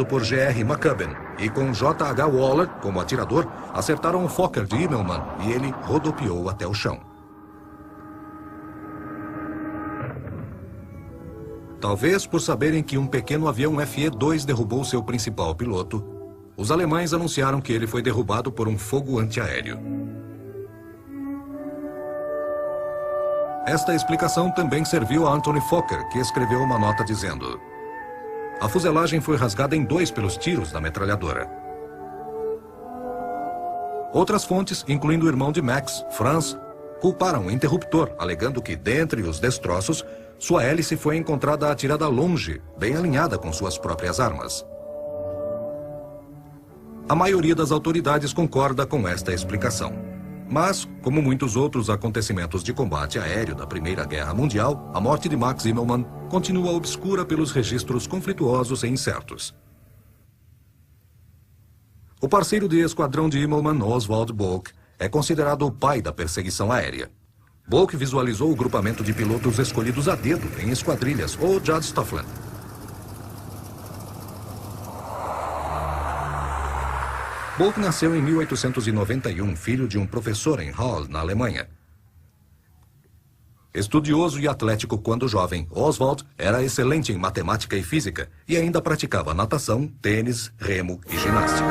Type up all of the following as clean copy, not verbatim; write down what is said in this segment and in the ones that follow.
por G.R. McCubbin e com J.H. Waller como atirador, acertaram o Fokker de Immelman e ele rodopiou até o chão. Talvez por saberem que um pequeno avião Fe-2 derrubou seu principal piloto, os alemães anunciaram que ele foi derrubado por um fogo antiaéreo. Esta explicação também serviu a Anthony Fokker, que escreveu uma nota dizendo: a fuselagem foi rasgada em dois pelos tiros da metralhadora. Outras fontes, incluindo o irmão de Max, Franz, culparam o interruptor, alegando que, dentre os destroços, sua hélice foi encontrada atirada longe, bem alinhada com suas próprias armas. A maioria das autoridades concorda com esta explicação. Mas, como muitos outros acontecimentos de combate aéreo da Primeira Guerra Mundial, a morte de Max Immelman continua obscura pelos registros conflituosos e incertos. O parceiro de esquadrão de Immelman, Oswald Boeck, é considerado o pai da perseguição aérea. Boeck visualizou o grupamento de pilotos escolhidos a dedo em esquadrilhas, ou Judd Stoflan. Boeck nasceu em 1891, filho de um professor em Halle, na Alemanha. Estudioso e atlético quando jovem, Oswald era excelente em matemática e física e ainda praticava natação, tênis, remo e ginástica.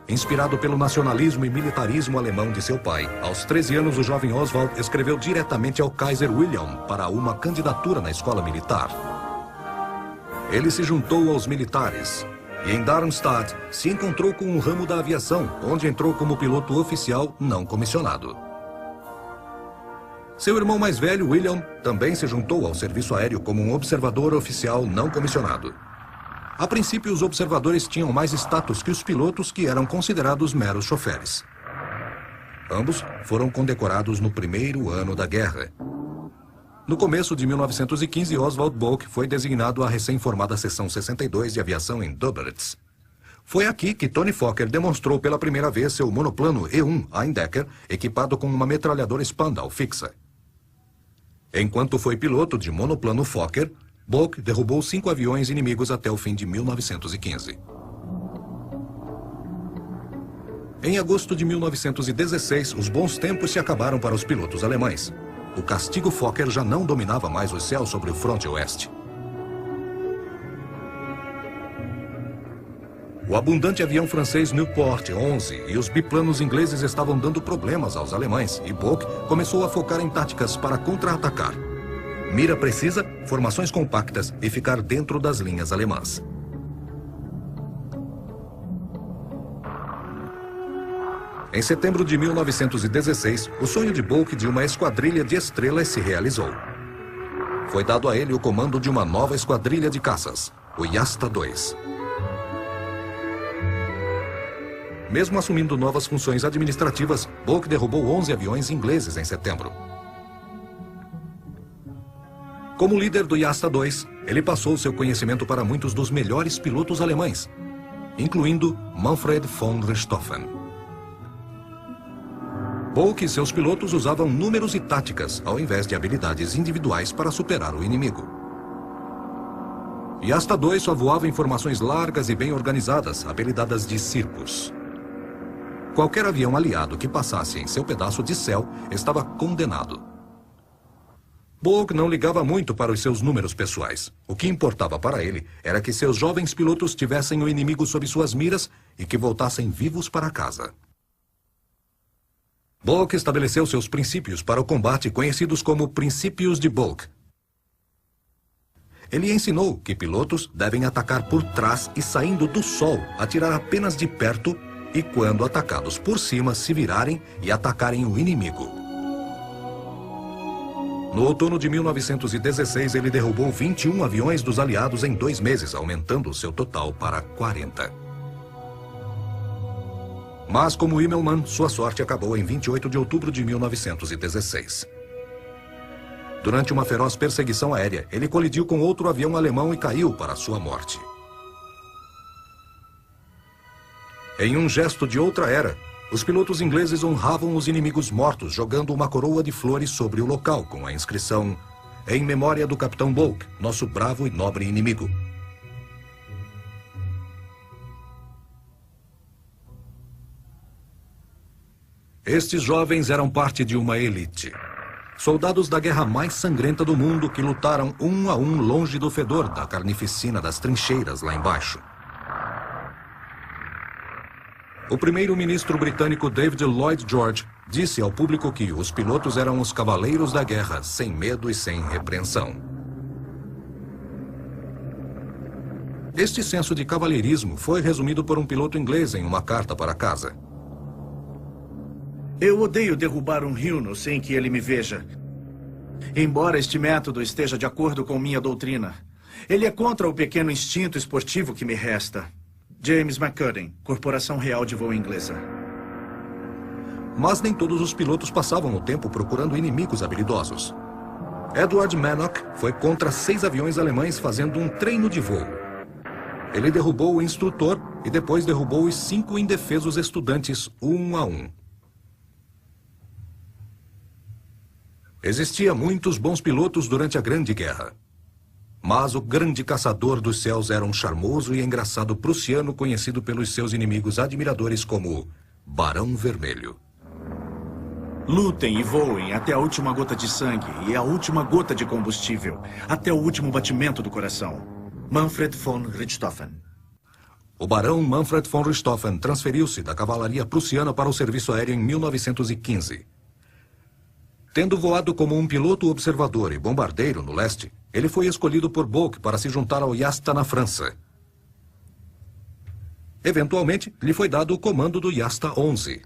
Inspirado pelo nacionalismo e militarismo alemão de seu pai, aos 13 anos o jovem Oswald escreveu diretamente ao Kaiser Wilhelm para uma candidatura na escola militar. Ele se juntou aos militares e em Darmstadt se encontrou com um ramo da aviação, onde entrou como piloto oficial não comissionado. Seu irmão mais velho, William, também se juntou ao serviço aéreo como um observador oficial não comissionado. A princípio, os observadores tinham mais status que os pilotos, que eram considerados meros choferes. Ambos foram condecorados no primeiro ano da guerra. No começo de 1915, Oswald Boeck foi designado à recém-formada Seção 62 de Aviação em Döberitz. Foi aqui que Tony Fokker demonstrou pela primeira vez seu monoplano E-1 Eindecker, equipado com uma metralhadora Spandau fixa. Enquanto foi piloto de monoplano Fokker, Boeck derrubou 5 aviões inimigos até o fim de 1915. Em agosto de 1916, os bons tempos se acabaram para os pilotos alemães. O castigo Fokker já não dominava mais os céus sobre o fronte oeste. O abundante avião francês Nieuport 11 e os biplanos ingleses estavam dando problemas aos alemães e Boeck começou a focar em táticas para contra-atacar. Mira precisa, formações compactas e ficar dentro das linhas alemãs. Em setembro de 1916, o sonho de Boeck de uma esquadrilha de estrelas se realizou. Foi dado a ele o comando de uma nova esquadrilha de caças, o Jasta II. Mesmo assumindo novas funções administrativas, Boeck derrubou 11 aviões ingleses em setembro. Como líder do Jasta II, ele passou seu conhecimento para muitos dos melhores pilotos alemães, incluindo Manfred von Richthofen. Boeck e seus pilotos usavam números e táticas, ao invés de habilidades individuais para superar o inimigo. Jasta II só voava em formações largas e bem organizadas, apelidadas de circos. Qualquer avião aliado que passasse em seu pedaço de céu estava condenado. Boeck não ligava muito para os seus números pessoais. O que importava para ele era que seus jovens pilotos tivessem o inimigo sob suas miras e que voltassem vivos para casa. Boeck estabeleceu seus princípios para o combate, conhecidos como Princípios de Boeck. Ele ensinou que pilotos devem atacar por trás e saindo do sol, atirar apenas de perto e, quando atacados por cima, se virarem e atacarem o inimigo. No outono de 1916, ele derrubou 21 aviões dos aliados em 2 meses, aumentando seu total para 40. Mas, como Immelman, sua sorte acabou em 28 de outubro de 1916. Durante uma feroz perseguição aérea, ele colidiu com outro avião alemão e caiu para sua morte. Em um gesto de outra era, os pilotos ingleses honravam os inimigos mortos, jogando uma coroa de flores sobre o local, com a inscrição em memória do Capitão Bulk, nosso bravo e nobre inimigo. Estes jovens eram parte de uma elite. Soldados da guerra mais sangrenta do mundo que lutaram um a um longe do fedor da carnificina das trincheiras lá embaixo. O primeiro-ministro britânico David Lloyd George disse ao público que os pilotos eram os cavaleiros da guerra, sem medo e sem repreensão. Este senso de cavalheirismo foi resumido por um piloto inglês em uma carta para casa. Eu odeio derrubar um Hyuno sem que ele me veja. Embora este método esteja de acordo com minha doutrina, ele é contra o pequeno instinto esportivo que me resta. James McCudden, Corporação Real de Voo Inglesa. Mas nem todos os pilotos passavam o tempo procurando inimigos habilidosos. Edward Manock foi contra 6 aviões alemães fazendo um treino de voo. Ele derrubou o instrutor e depois derrubou os 5 indefesos estudantes, um a um. Existia muitos bons pilotos durante a Grande Guerra. Mas o grande caçador dos céus era um charmoso e engraçado prussiano conhecido pelos seus inimigos admiradores como Barão Vermelho. Lutem e voem até a última gota de sangue e a última gota de combustível, até o último batimento do coração. Manfred von Richthofen. O barão Manfred von Richthofen transferiu-se da cavalaria prussiana para o serviço aéreo em 1915. Tendo voado como um piloto observador e bombardeiro no leste, ele foi escolhido por Bulk para se juntar ao Yasta na França. Eventualmente, lhe foi dado o comando do Yasta 11.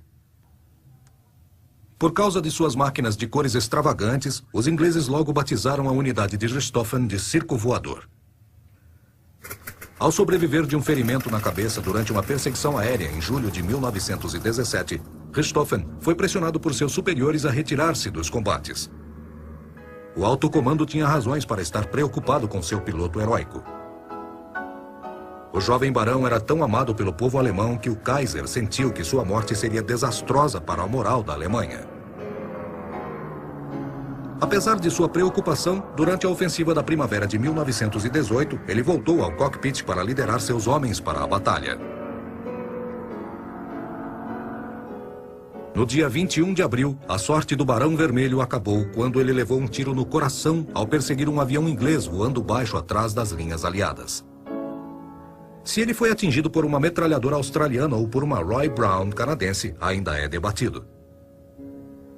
Por causa de suas máquinas de cores extravagantes, os ingleses logo batizaram a unidade de Richthofen de Circo Voador. Ao sobreviver de um ferimento na cabeça durante uma perseguição aérea em julho de 1917, Richthofen foi pressionado por seus superiores a retirar-se dos combates. O alto comando tinha razões para estar preocupado com seu piloto heróico. O jovem barão era tão amado pelo povo alemão que o Kaiser sentiu que sua morte seria desastrosa para a moral da Alemanha. Apesar de sua preocupação, durante a ofensiva da primavera de 1918, ele voltou ao cockpit para liderar seus homens para a batalha. No dia 21 de abril, a sorte do Barão Vermelho acabou quando ele levou um tiro no coração ao perseguir um avião inglês voando baixo atrás das linhas aliadas. Se ele foi atingido por uma metralhadora australiana ou por uma Roy Brown canadense, ainda é debatido.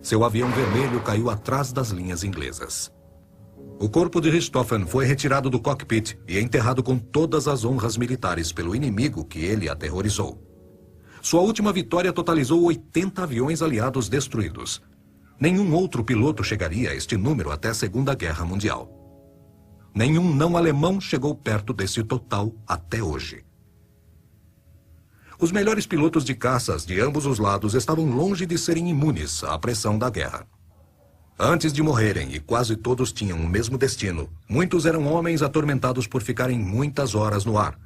Seu avião vermelho caiu atrás das linhas inglesas. O corpo de Richthofen foi retirado do cockpit e enterrado com todas as honras militares pelo inimigo que ele aterrorizou. Sua última vitória totalizou 80 aviões aliados destruídos. Nenhum outro piloto chegaria a este número até a Segunda Guerra Mundial. Nenhum não-alemão chegou perto desse total até hoje. Os melhores pilotos de caças de ambos os lados estavam longe de serem imunes à pressão da guerra. Antes de morrerem, e quase todos tinham o mesmo destino, muitos eram homens atormentados por ficarem muitas horas no ar.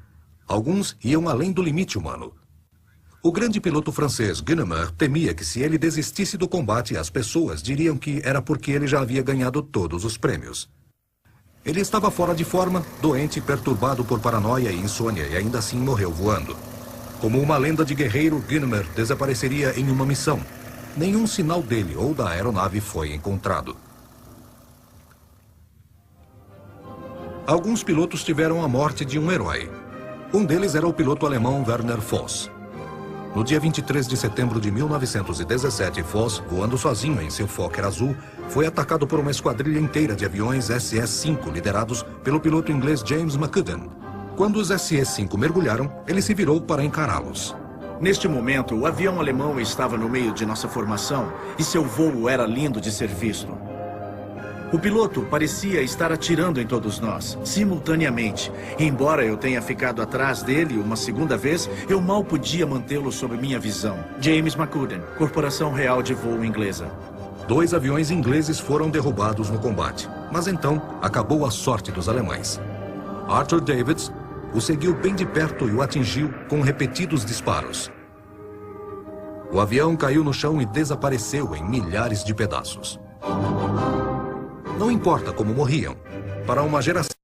Alguns iam além do limite humano. O grande piloto francês Guynemer temia que se ele desistisse do combate, as pessoas diriam que era porque ele já havia ganhado todos os prêmios. Ele estava fora de forma, doente, perturbado por paranoia e insônia, e ainda assim morreu voando. Como uma lenda de guerreiro, Guynemer desapareceria em uma missão. Nenhum sinal dele ou da aeronave foi encontrado. Alguns pilotos tiveram a morte de um herói. Um deles era o piloto alemão Werner Voss. No dia 23 de setembro de 1917, Voss, voando sozinho em seu Fokker azul, foi atacado por uma esquadrilha inteira de aviões SS-5 liderados pelo piloto inglês James McCudden. Quando os SS-5 mergulharam, ele se virou para encará-los. Neste momento, o avião alemão estava no meio de nossa formação e seu voo era lindo de ser visto. O piloto parecia estar atirando em todos nós, simultaneamente. Embora eu tenha ficado atrás dele uma segunda vez, eu mal podia mantê-lo sob minha visão. James McCudden, Corporação Real de Voo Inglesa. 2 aviões ingleses foram derrubados no combate, mas então acabou a sorte dos alemães. Arthur Davids o seguiu bem de perto e o atingiu com repetidos disparos. O avião caiu no chão e desapareceu em milhares de pedaços. Não importa como morriam. Para uma geração